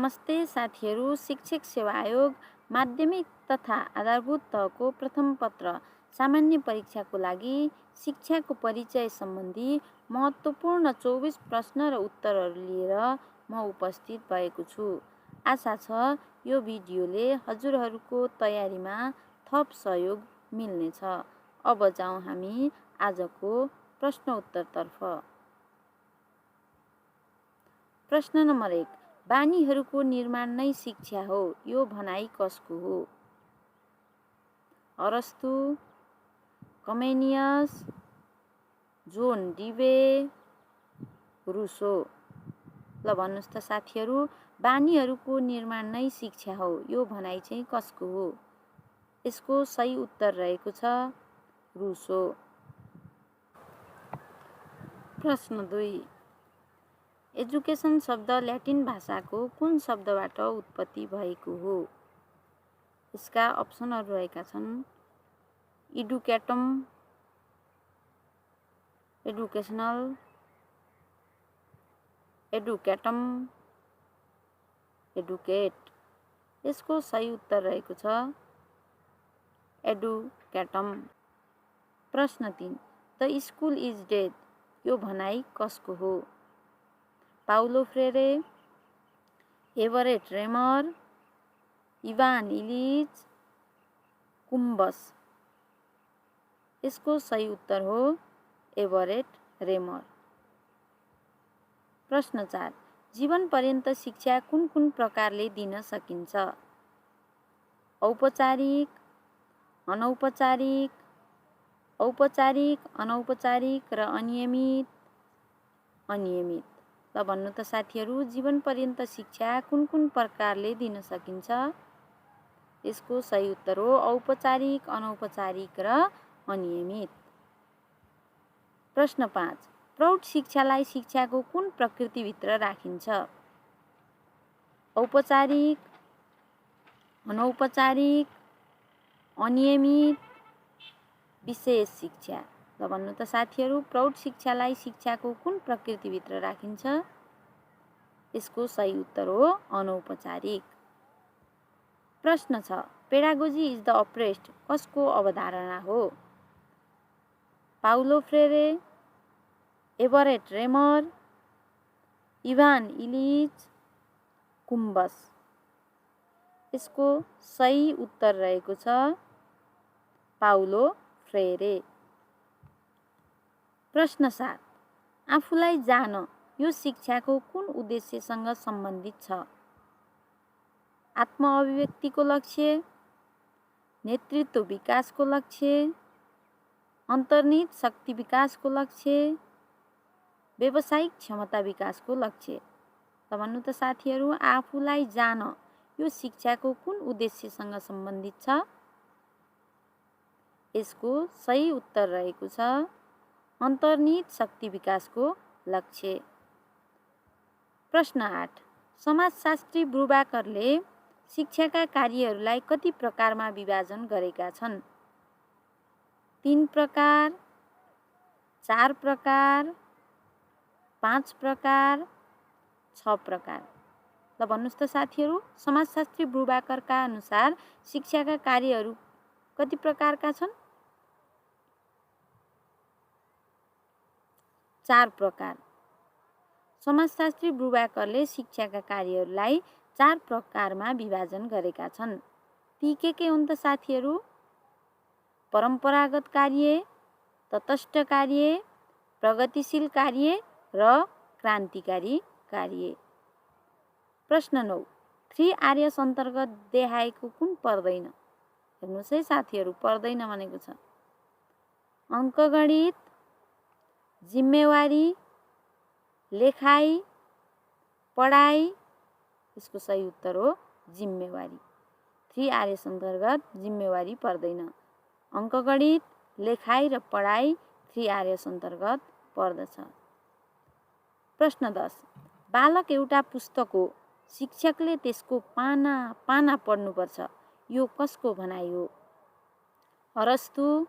नमस्ते साथीहरू, शिक्षक सेवा आयोग माध्यमिक तथा आधारभूत तहको प्रथम पत्र सामान्य परीक्षाको लागि शिक्षाको परिचय सम्बन्धी महत्त्वपूर्ण 24 प्रश्न र उत्तरहरू लिएर म उपस्थित भएको छु। आशा छ यो भिडियोले हजुरहरूको तयारीमा थप सहयोग मिल्नेछ। अब जाउँ हामी आजको प्रश्न उत्तरतर्फ। प्रश्न नम्बर 1, बानीहरूको निर्माण नै शिक्षा हो, यो भनाइ कसको हो? अरस्तु, कमेनियस, जोन डिवे, रुसो। ल भन्नुहोस् त साथीहरू, बानीहरूको निर्माण नै शिक्षा हो, यो भनाइ चाहिँ कसको हो? यसको सही उत्तर रहेको छ रुसो। प्रश्न 2, एजुकेसन शब्द ल्याटिन भाषाको कुन शब्दबाट उत्पत्ति भएको हो? यसका अप्सनहरू रहेका छन् इडुकेटम, एडुकेसनल, एडुकेटम, एडुकेट। यसको सही उत्तर रहेको छ एडुकेटम। प्रश्न 3, द स्कुल इज डेड, यो भनाइ कसको हो? Paulo Freire, Everett Reimer, Ivan Illich, Coombs. यसको सही उत्तर हो एभरेट रेमर। प्रश्न 4, जीवन पर्यन्त शिक्षा कुन कुन प्रकारले दिन सकिन्छ? औपचारिक, अनौपचारिक, औपचारिक, अनौपचारिक र अनियमित। अनियमित। ल भन्नु त साथीहरू, जीवन पर्यन्त शिक्षा कुन कुन प्रकारले दिन सकिन्छ? यसको सही उत्तर हो औपचारिक, अनौपचारिक र अनियमित। प्रश्न 5, प्रौढ शिक्षालाई शिक्षाको कुन प्रकृतिभित्र राखिन्छ? औपचारिक, अनौपचारिक, अनियमित, विशेष शिक्षा। ल भन्नु त साथीहरू, प्रौढ शिक्षालाई शिक्षाको कुन प्रकृतिभित्र राखिन्छ? यसको सही उत्तर हो अनौपचारिक। प्रश्न 6, पेडागोजी इज द अप्रेस्ड कसको अवधारणा हो? Paulo Freire, Everett Reimer, Ivan Illich, Coombs. यसको सही उत्तर रहेको छ पाउलो फ्रेरे। प्रश्न 7, आफूलाई जान यो शिक्षाको कुन उद्देश्यसँग सम्बन्धित छ? आत्म-अभिव्यक्तिको लक्ष्य, नेतृत्व विकासको लक्ष्य, अन्तर्निहित शक्ति विकासको लक्ष्य, व्यावसायिक क्षमता विकासको लक्ष्य। त भन्नु त साथीहरू, आफूलाई जान यो शिक्षाको कुन उद्देश्यसँग सम्बन्धित छ? यसको सही उत्तर रहेको छ अन्तर्निहित शक्ति विकासको लक्ष्य। प्रश्न 8, समाजशास्त्री ब्रुबाकरले शिक्षाका कार्यहरूलाई कति प्रकारमा विभाजन गरेका छन्? 3 प्रकार, 4 प्रकार, 5 प्रकार, 6 प्रकार। ल भन्नुहोस् त साथीहरू, समाजशास्त्री ब्रुबाकरका अनुसार शिक्षाका कार्यहरू कति प्रकारका छन्? 4 प्रकार। समाजशास्त्री ब्रुबाकरले शिक्षाका कार्यहरूलाई 4 प्रकारमा विभाजन गरेका छन्। ती के हुन् त साथीहरू? परम्परागत कार्य, तटस्थ कार्य, प्रगतिशील कार्य र क्रान्तिकारी कार्य। प्रश्न 9, 3 Rs अन्तर्गत देखाएको कुन पर्दैन? हेर्नुहोस् है साथीहरू, पर्दैन भनेको छ अङ्कगणित, जिम्मेवारी, लेखाइ, पढाइ। यसको सही उत्तर हो जिम्मेवारी। 3 Rs अन्तर्गत जिम्मेवारी पर्दैन। अङ्कगणित, लेखाइ र पढाइ 3 Rs अन्तर्गत पर्दछ। प्रश्न 10, बालक एउटा पुस्तक हो, शिक्षकले त्यसको पाना पाना पढ्नुपर्छ, यो कसको भनाइ हो? अरस्तु,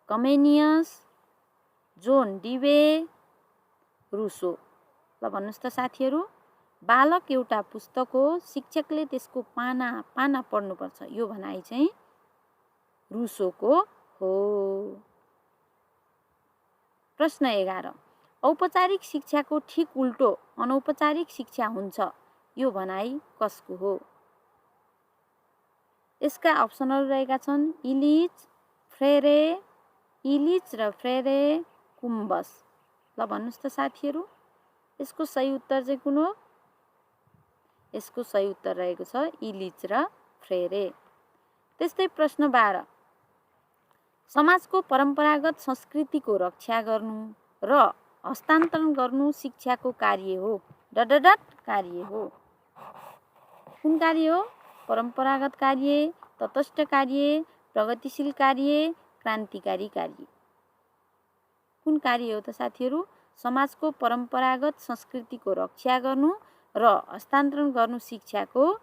कमेनियस, जोन डिवे, रुसो। ल भन्नुहोस् त साथीहरू, बालक एउटा पुस्तक हो, शिक्षकले त्यसको पाना पाना पढ्नुपर्छ, यो भनाइ चाहिँ रुसोको हो। प्रश्न 11, औपचारिक शिक्षाको ठिक उल्टो अनौपचारिक शिक्षा हुन्छ, यो भनाइ कसको हो? यसका अप्सनहरू रहेका छन् इलिच, फ्रेरे, इलिच र फ्रेरे, कुम्बस। ल भन्नुहोस् त साथीहरू, यसको सही उत्तर चाहिँ कुन हो? यसको सही उत्तर रहेको छ इलिच र फ्रेरे। त्यस्तै प्रश्न 12, समाजको परम्परागत संस्कृतिको रक्षा गर्नु र हस्तान्तरण गर्नु शिक्षाको कार्य हो। डडडट कार्य हो। कुन कार्य हो? परम्परागत कार्य, तटस्थ कार्य, प्रगतिशील कार्य, क्रान्तिकारी कार्य। कुन कार्य हो त साथीहरू? समाजको परम्परागत संस्कृतिको रक्षा गर्नु र हस्तान्तरण गर्नु शिक्षाको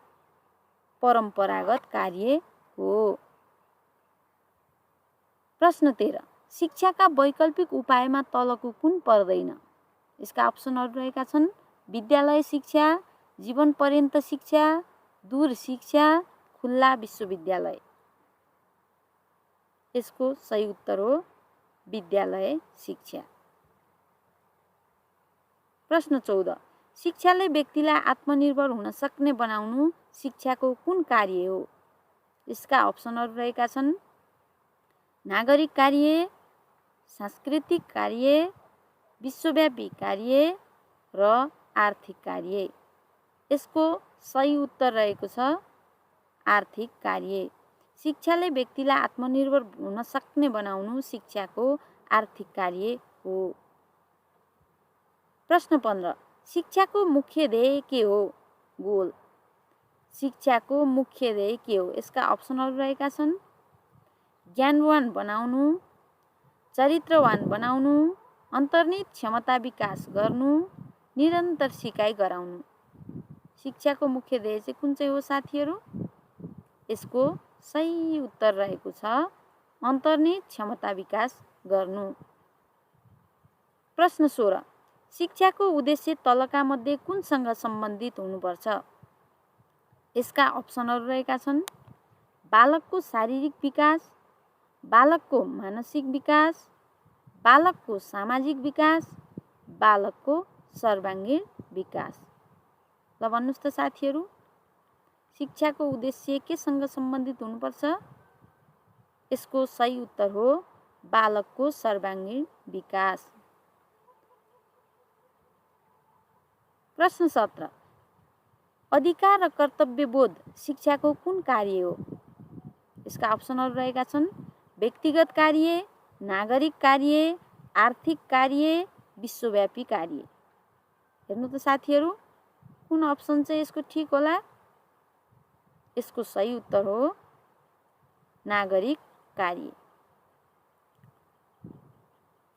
परम्परागत कार्य हो। प्रश्न 13, शिक्षाका वैकल्पिक उपायमा तलको कुन पर्दैन? यसका अप्सनहरू रहेका छन् विद्यालय शिक्षा, जीवन पर्यन्त शिक्षा, दूर शिक्षा, खुल्ला विश्वविद्यालय। यसको सही उत्तर हो विद्यालय शिक्षा। प्रश्न 14, शिक्षाले व्यक्तिलाई आत्मनिर्भर हुन सक्ने बनाउनु शिक्षाको कुन कार्य हो? यसका अप्सनहरू रहेका छन् नागरिक कार्य, सांस्कृतिक कार्य, विश्वव्यापी कार्य र आर्थिक कार्य। यसको सही उत्तर रहेको छ आर्थिक कार्य। शिक्षाले व्यक्तिलाई आत्मनिर्भर हुन सक्ने बनाउनु शिक्षाको आर्थिक कार्य हो। प्रश्न 15, शिक्षाको मुख्य ध्येय के हो? गोल। शिक्षाको मुख्य ध्येय के हो? यसका अप्सनहरू रहेका छन् ज्ञानवान बनाउनु, चरित्रवान बनाउनु, अन्तर्निहित क्षमता विकास गर्नु, निरन्तर सिकाइ गराउनु। शिक्षाको मुख्य ध्येय चाहिँ कुन चाहिँ हो साथीहरू? यसको सही उत्तर रहेको छ अन्तर्निहित क्षमता विकास गर्नु। प्रश्न 16, शिक्षाको उद्देश्य तलका मध्ये कुनसँग सम्बन्धित हुनुपर्छ? यसका अप्सनहरू रहेका छन् बालकको शारीरिक विकास, बालकको मानसिक विकास, बालकको सामाजिक विकास, बालकको सर्वाङ्गीण विकास। ल भन्नुहोस् त साथीहरू, शिक्षाको उद्देश्य केसँग सम्बन्धित हुनुपर्छ? यसको सही उत्तर हो बालकको सर्वाङ्गीण विकास। प्रश्न 17, अधिकार र कर्तव्यबोध शिक्षाको कुन कार्य हो? यसका अप्सनहरू रहेका छन् व्यक्तिगत कार्य, नागरिक कार्य, आर्थिक कार्य, विश्वव्यापी कार्य। हेर्नु त साथीहरू, कुन अप्सन चाहिँ यसको ठिक होला? यसको सही उत्तर हो नागरिक कार्य।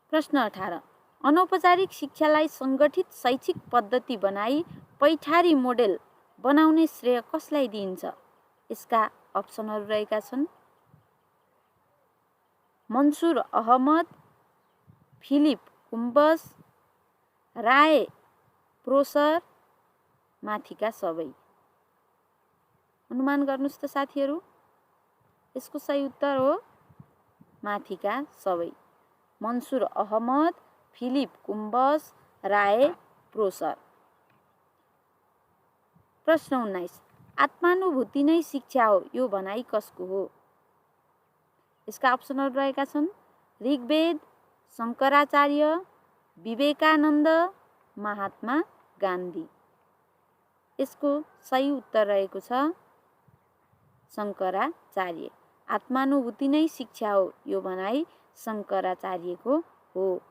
प्रश्न 18, अनौपचारिक शिक्षालाई सङ्गठित शैक्षिक पद्धति बनाई पैठारी मोडेल बनाउने श्रेय कसलाई दिइन्छ? यसका अप्सनहरू रहेका छन् मन्सुर अहमद, फिलिप कुम्बस, राय प्रोसर, माथिका सबै। अनुमान गर्नुहोस् त साथीहरू, यसको सही उत्तर हो माथिका सबै। मन्सुर अहमद, फिलिप कुम्बस, राय प्रोसर। प्रश्न 19, आत्मानुभूति नै शिक्षा हो, यो भनाइ कसको हो? यसका अप्सनहरू रहेका छन् ऋग्वेद, शङ्कराचार्य, विवेकानन्द, महात्मा गान्धी। यसको सही उत्तर रहेको छ शङ्कराचार्य। आत्मानुभूति नै शिक्षा हो, यो भनाइ शङ्कराचार्यको हो।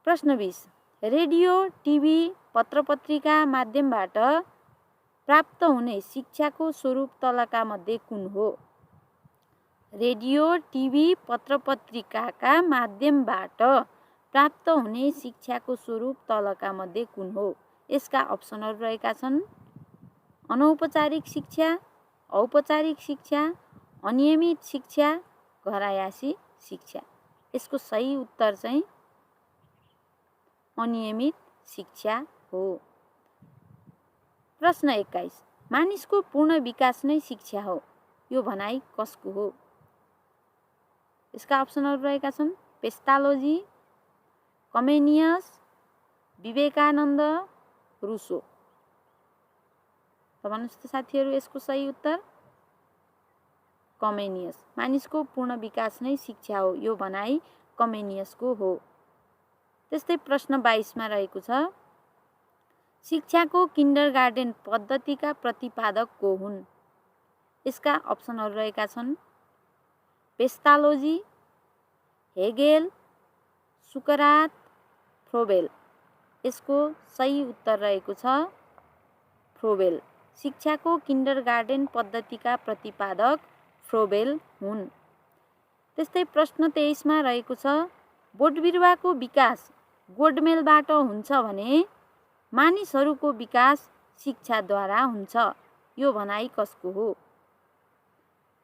प्रश्न 20, रेडियो, टिभी, पत्रपत्रिका माध्यमबाट प्राप्त हुने शिक्षाको स्वरूप तलका मध्ये कुन हो? रेडियो, टिभी, पत्रपत्रिकाका माध्यमबाट प्राप्त हुने शिक्षाको स्वरूप तलका मध्ये कुन हो? यसका अप्सनहरू रहेका छन् अनौपचारिक शिक्षा, औपचारिक शिक्षा, अनियमित शिक्षा, घरायासी शिक्षा। यसको सही उत्तर चाहिँ अनियमित शिक्षा हो। प्रश्न 21, मानिसको पूर्ण विकास नै शिक्षा हो, यो भनाइ कसको हो? यसका अप्सनहरू रहेका छन् पेस्टालोजी, कमेनियस, विवेकानन्द, रुसो। त भन्नुहोस् त साथीहरू यसको सही उत्तर कमेनियस। मानिसको पूर्ण विकास नै शिक्षा हो, यो भनाइ कमेनियसको हो। त्यस्तै प्रश्न 22 मा रहेको छ, शिक्षाको किन्डरगार्टेन पद्धतिका प्रतिपादक को हुन्? यसका अप्सनहरू रहेका छन् पेस्टालोजी, हेगेल, सुकरात, फ्रोबेल। यसको सही उत्तर रहेको छ फ्रोबेल। शिक्षाको किन्डरगार्टेन पद्धतिका प्रतिपादक फ्रोबेल हुन्। त्यस्तै प्रश्न 23 मा रहेको छ, बोटबिरुवाको विकास गोडमेलबाट हुन्छ भने मानिसहरूको विकास शिक्षाद्वारा हुन्छ, यो भनाइ कसको हो?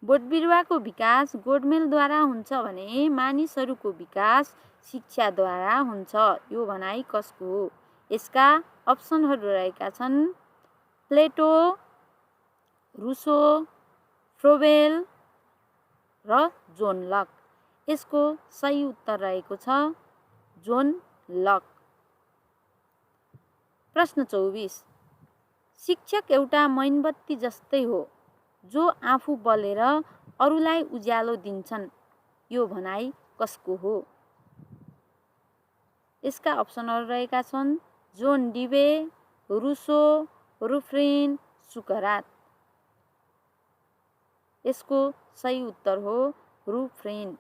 बोटबिरुवाको विकास गोडमेलद्वारा हुन्छ भने मानिसहरूको विकास शिक्षाद्वारा हुन्छ, यो भनाइ कसको हो? यसका अप्सनहरू रहेका छन् प्लेटो, रुसो, फ्रोबेल र जोन लक। यसको सही उत्तर रहेको छ जोन लक। प्रश्न 24, शिक्षक एउटा मैनबत्ती जस्तै हो जो आफू बलेर अरूलाई उज्यालो दिन्छन्, यो भनाइ कसको हो? यसका अप्सनहरू रहेका छन् जोन डिवे, रुसो, रुफ्रेन, सुकरात। यसको सही उत्तर हो रुफ्रेन।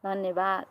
धन्यवाद।